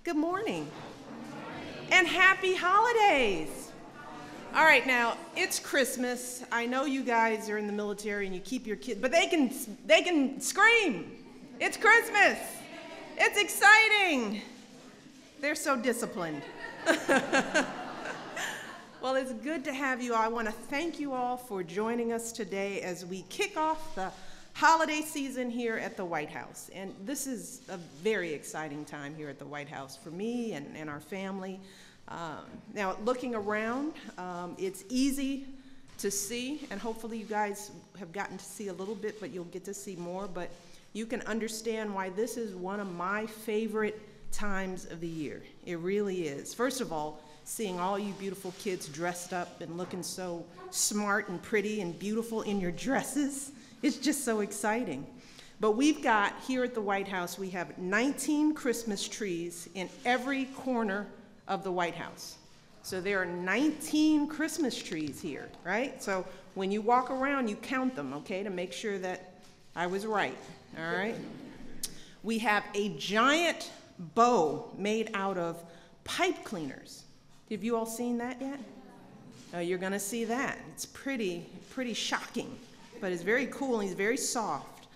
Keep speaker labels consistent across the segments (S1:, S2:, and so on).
S1: Good morning. And happy holidays. All right, now it's Christmas. I know you guys are in the military and you keep your kids, but they can scream. It's Christmas. It's exciting. They're so disciplined. Well, it's good to have you all. I want to thank you all for joining us today as we kick off the holiday season here at the White House. And this is a very exciting time here at the White House for me and our family. Now, looking around, it's easy to see, and hopefully you guys have gotten to see a little bit, but you'll get to see more. But you can understand why this is one of my favorite times of the year. It really is. First of all, seeing all you beautiful kids dressed up and looking so smart and pretty and beautiful in your dresses. It's just so exciting. But we've got, here at the White House, we have 19 Christmas trees in every corner of the White House. So there are 19 Christmas trees here, right? So when you walk around, you count them, okay, to make sure that I was right, all right? We have a giant bow made out of pipe cleaners. Have you all seen that yet? Oh, you're gonna see that. It's pretty shocking. But it's very cool and it's very soft.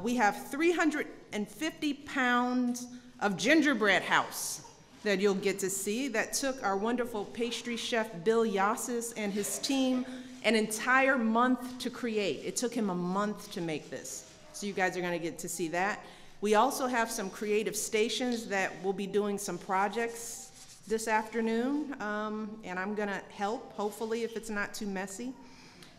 S1: We have 350 pounds of gingerbread house that you'll get to see that took our wonderful pastry chef Bill Yassis and his team an entire month to create. It took him a month to make this. So you guys are gonna get to see that. We also have some creative stations that will be doing some projects this afternoon, and I'm gonna help, hopefully, if it's not too messy.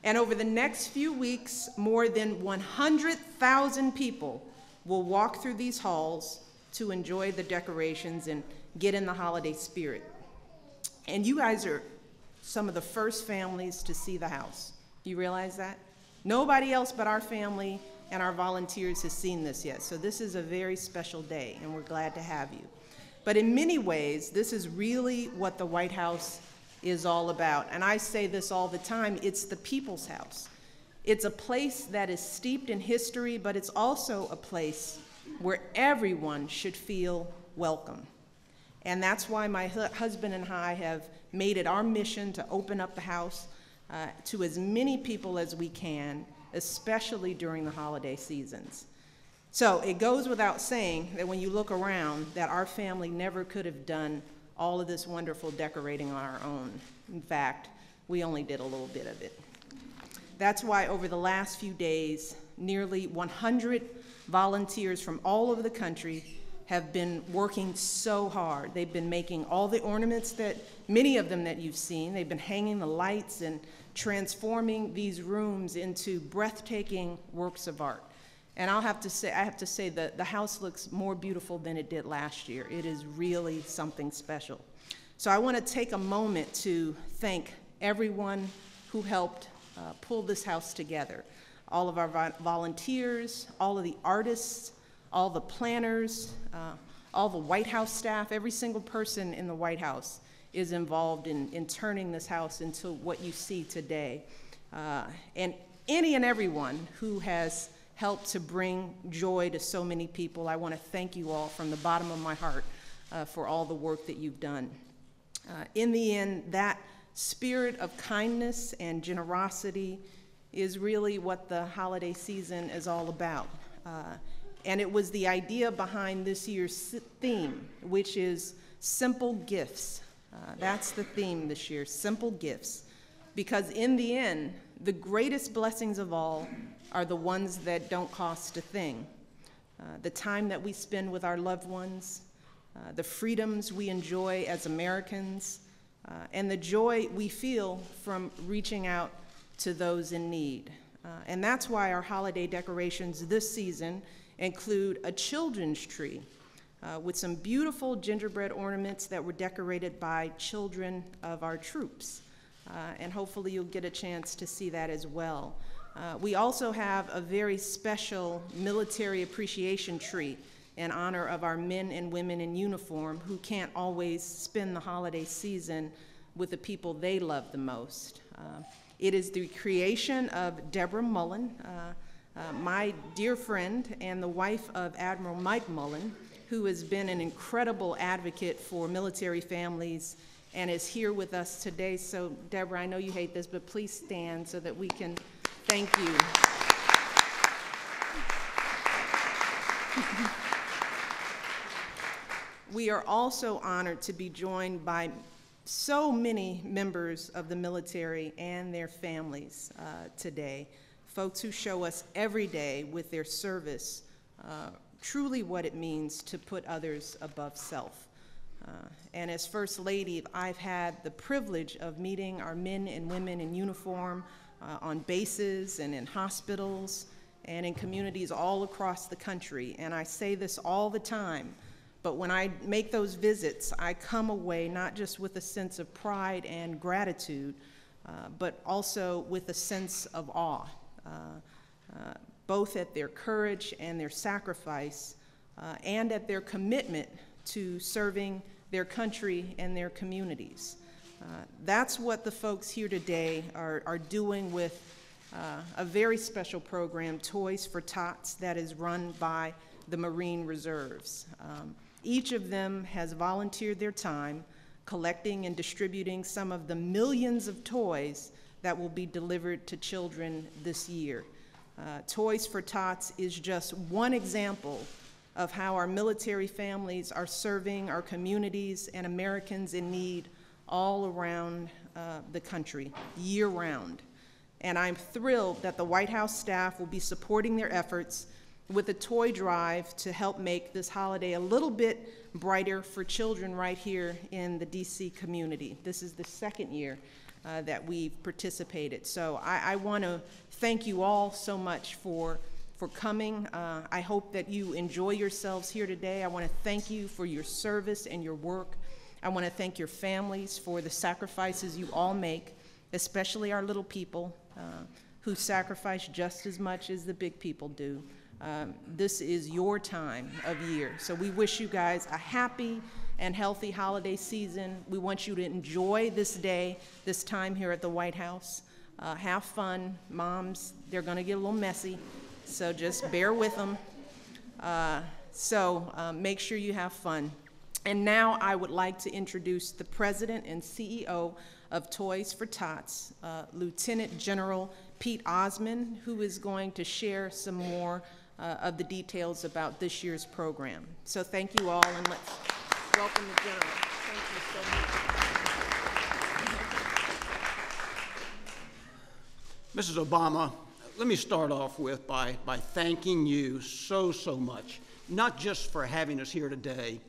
S1: And over the next few weeks, more than 100,000 people will walk through these halls to enjoy the decorations and get in the holiday spirit. And you guys are some of the first families to see the house. You realize that? Nobody else but our family and our volunteers has seen this yet. So this is a very special day, and we're glad to have you. But in many ways, this is really what the White House is all about. And I say this all the time, it's the people's house. It's a place that is steeped in history, but it's also a place where everyone should feel welcome. And that's why my husband and I have made it our mission to open up the house to as many people as we can, especially during the holiday seasons. So it goes without saying that when you look around, that our family never could have done all of this wonderful decorating on our own. In fact, we only did a little bit of it. That's why over the last few days, nearly 100 volunteers from all over the country have been working so hard. They've been making all the ornaments that, many of them that you've seen. They've been hanging the lights and transforming these rooms into breathtaking works of art. And I have to say that the house looks more beautiful than it did last year. It is really something special. So I want to take a moment to thank everyone who helped pull this house together. All of our volunteers, all of the artists, all the planners, all the White House staff, every single person in the White House is involved in turning this house into what you see today. And any and everyone who has help to bring joy to so many people. I want to thank you all from the bottom of my heart for all the work that you've done. In the end, that spirit of kindness and generosity is really what the holiday season is all about. And it was the idea behind this year's theme, which is simple gifts. That's the theme this year, simple gifts. Because in the end, the greatest blessings of all are the ones that don't cost a thing. The time that we spend with our loved ones, the freedoms we enjoy as Americans, and the joy we feel from reaching out to those in need. And that's why our holiday decorations this season include a children's tree with some beautiful gingerbread ornaments that were decorated by children of our troops. And hopefully you'll get a chance to see that as well. We also have a very special military appreciation tree in honor of our men and women in uniform who can't always spend the holiday season with the people they love the most. It is the creation of Deborah Mullen, my dear friend and the wife of Admiral Mike Mullen, who has been an incredible advocate for military families and is here with us today. So, Deborah, I know you hate this, but please stand so that we can thank you. We are also honored to be joined by so many members of the military and their families today, folks who show us every day with their service truly what it means to put others above self. And as First Lady, I've had the privilege of meeting our men and women in uniform on bases and in hospitals and in communities all across the country. And I say this all the time, but when I make those visits, I come away not just with a sense of pride and gratitude, but also with a sense of awe, both at their courage and their sacrifice, and at their commitment to serving their country and their communities. That's what the folks here today are doing with a very special program, Toys for Tots, that is run by the Marine Reserves. Each of them has volunteered their time collecting and distributing some of the millions of toys that will be delivered to children this year. Toys for Tots is just one example of how our military families are serving our communities and Americans in need all around the country, year-round. And I'm thrilled that the White House staff will be supporting their efforts with a toy drive to help make this holiday a little bit brighter for children right here in the DC community. This is the second year that we've participated. So I want to thank you all so much for coming. I hope that you enjoy yourselves here today. I want to thank you for your service and your work. I want to thank your families for the sacrifices you all make, especially our little people who sacrifice just as much as the big people do. This is your time of year. So we wish you guys a happy and healthy holiday season. We want you to enjoy this day, this time here at the White House. Have fun. Moms, they're going to get a little messy, so just bear with them. Make sure you have fun. And now I would like to introduce the President and CEO of Toys for Tots, Lieutenant General Pete Osmond, who is going to share some more of the details about this year's program. So thank you all, and let's welcome the General. Thank you so much.
S2: Mrs. Obama, let me start off with by thanking you so much, not just for having us here today,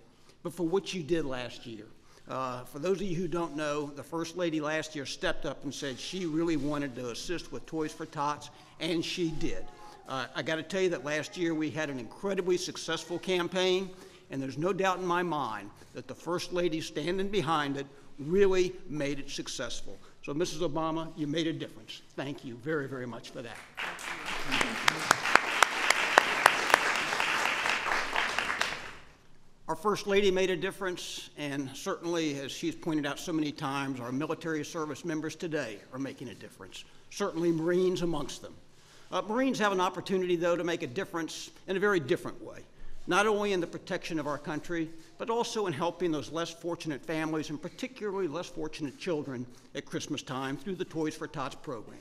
S2: but for what you did last year. For those of you who don't know, the First Lady last year stepped up and said she really wanted to assist with Toys for Tots, and she did. I got to tell you that last year we had an incredibly successful campaign, and there's no doubt in my mind that the First Lady standing behind it really made it successful. So, Mrs. Obama, you made a difference. Thank you very much for that. Our First Lady made a difference, and certainly, as she's pointed out so many times, our military service members today are making a difference, certainly Marines amongst them. Marines have an opportunity, though, to make a difference in a very different way, not only in the protection of our country, but also in helping those less fortunate families, and particularly less fortunate children at Christmas time through the Toys for Tots program.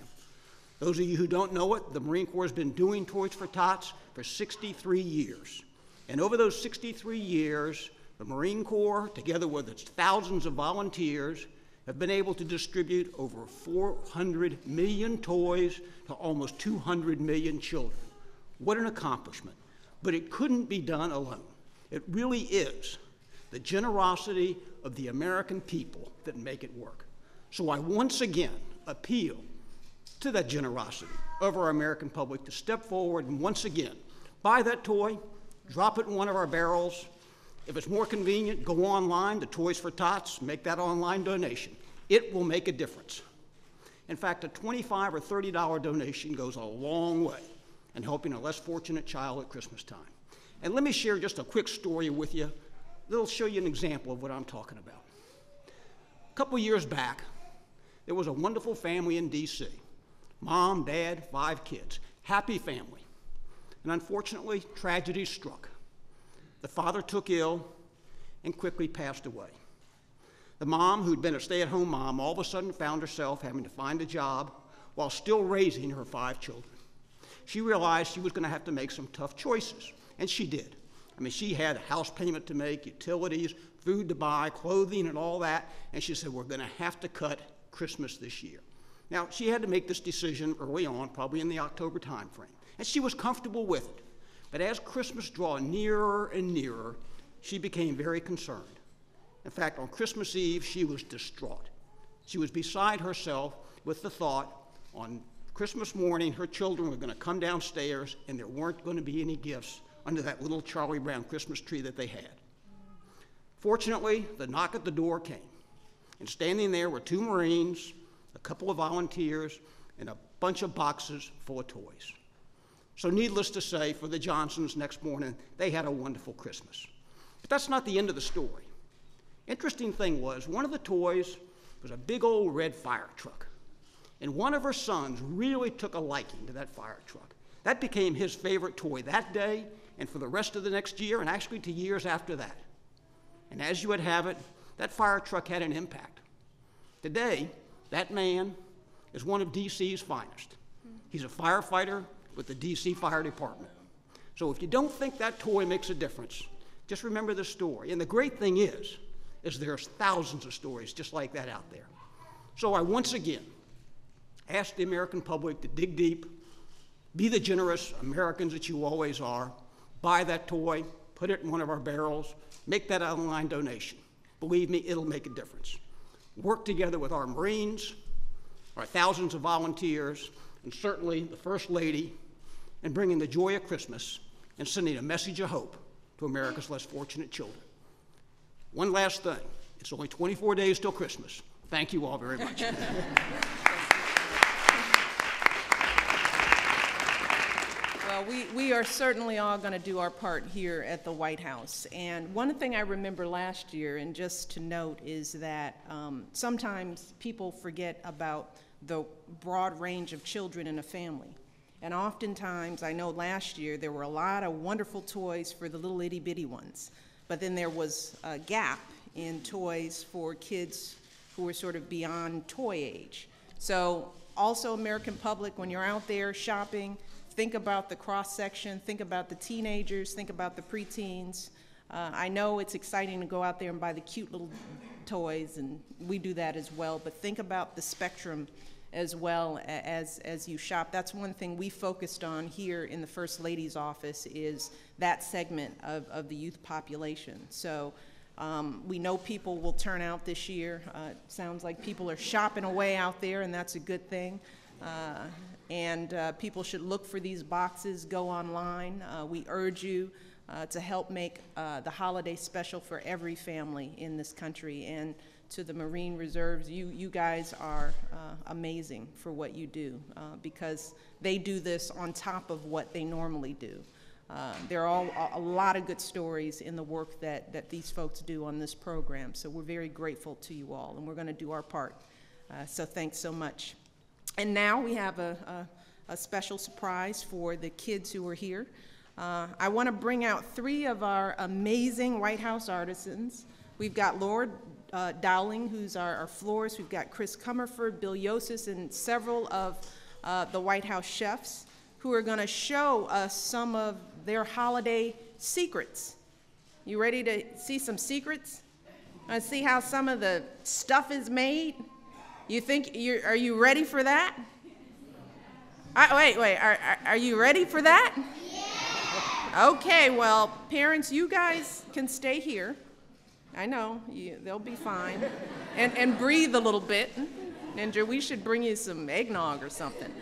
S2: Those of you who don't know it, the Marine Corps has been doing Toys for Tots for 63 years. And over those 63 years, the Marine Corps, together with its thousands of volunteers, have been able to distribute over 400 million toys to almost 200 million children. What an accomplishment. But it couldn't be done alone. It really is the generosity of the American people that make it work. So I once again appeal to that generosity of our American public to step forward and once again buy that toy, drop it in one of our barrels. If it's more convenient, go online to Toys for Tots, make that online donation. It will make a difference. In fact, a $25 or $30 donation goes a long way in helping a less fortunate child at Christmas time. And let me share just a quick story with you that'll show you an example of what I'm talking about. A couple years back, there was a wonderful family in DC. Mom, dad, 5 kids, happy family. And unfortunately, tragedy struck. the father took ill and quickly passed away. The mom, who'd been a stay-at-home mom, all of a sudden found herself having to find a job while still raising her 5 children. She realized she was going to have to make some tough choices, and she did. I mean, she had a house payment to make, utilities, food to buy, clothing, and all that, and she said, we're going to have to cut Christmas this year. Now, she had to make this decision early on, probably in the October time frame, and she was comfortable with it. But as Christmas drew nearer and nearer, she became very concerned. In fact, on Christmas Eve, she was distraught. She was beside herself with the thought on Christmas morning her children were going to come downstairs and there weren't going to be any gifts under that little Charlie Brown Christmas tree that they had. Fortunately, the knock at the door came, and standing there were 2 Marines, a couple of volunteers, and a bunch of boxes full of toys. So needless to say, for the Johnsons next morning, they had a wonderful Christmas. But that's not the end of the story. Interesting thing was, one of the toys was a big old red fire truck. And one of her sons really took a liking to that fire truck. That became his favorite toy that day and for the rest of the next year, and actually to years after that. And as you would have it, that fire truck had an impact. Today, that man is one of DC's finest. He's a firefighter with the DC Fire Department. So if you don't think that toy makes a difference, just remember the story. And the great thing is there's thousands of stories just like that out there. So I once again ask the American public to dig deep, be the generous Americans that you always are, buy that toy, put it in one of our barrels, make that online donation. Believe me, it'll make a difference. Work together with our Marines, our thousands of volunteers, and certainly the First Lady, in bringing the joy of Christmas and sending a message of hope to America's less fortunate children. One last thing. It's only 24 days till Christmas. Thank you all very much.
S1: Well, we are certainly all going to do our part here at the White House. And one thing I remember last year, and just to note, is that sometimes people forget about the broad range of children in a family. And oftentimes, I know last year there were a lot of wonderful toys for the little itty bitty ones, but then there was a gap in toys for kids who were sort of beyond toy age. So also, American public, when you're out there shopping, think about the cross-section, think about the teenagers, think about the preteens. I know it's exciting to go out there and buy the cute little toys, and we do that as well, but think about the spectrum as well as you shop. That's one thing we focused on here in the First Lady's office, is that segment of the youth population. So we know people will turn out this year. It sounds like people are shopping away out there, and that's a good thing. And people should look for these boxes, go online. We urge you to help make the holiday special for every family in this country. And to the Marine Reserves, you guys are amazing for what you do, because they do this on top of what they normally do. There are a lot of good stories in the work that these folks do on this program, so we're very grateful to you all, and we're going to do our part. So thanks so much. And now we have a special surprise for the kids who are here. I want to bring out 3 of our amazing White House artisans. We've got Laura Dowling, who's our florist. We've got Chris Comerford, Bill Yosis, and several of the White House chefs who are going to show us some of their holiday secrets. You ready to see some secrets? Want to see how some of the stuff is made? Are you ready for that? Wait, are you ready for that? Yeah. Okay, well, parents, you guys can stay here. I know, they'll be fine. And breathe a little bit. Ninja, we should bring you some eggnog or something.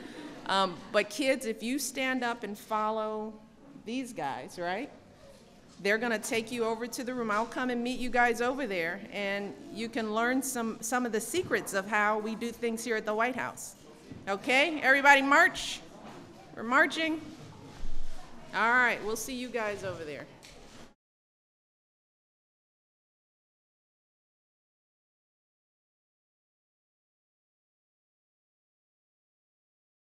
S1: But kids, if you stand up and follow these guys, right? They're gonna take you over to the room. I'll come and meet you guys over there, and you can learn some of the secrets of how we do things here at the White House. Okay, everybody march. We're marching. All right, we'll see you guys over there.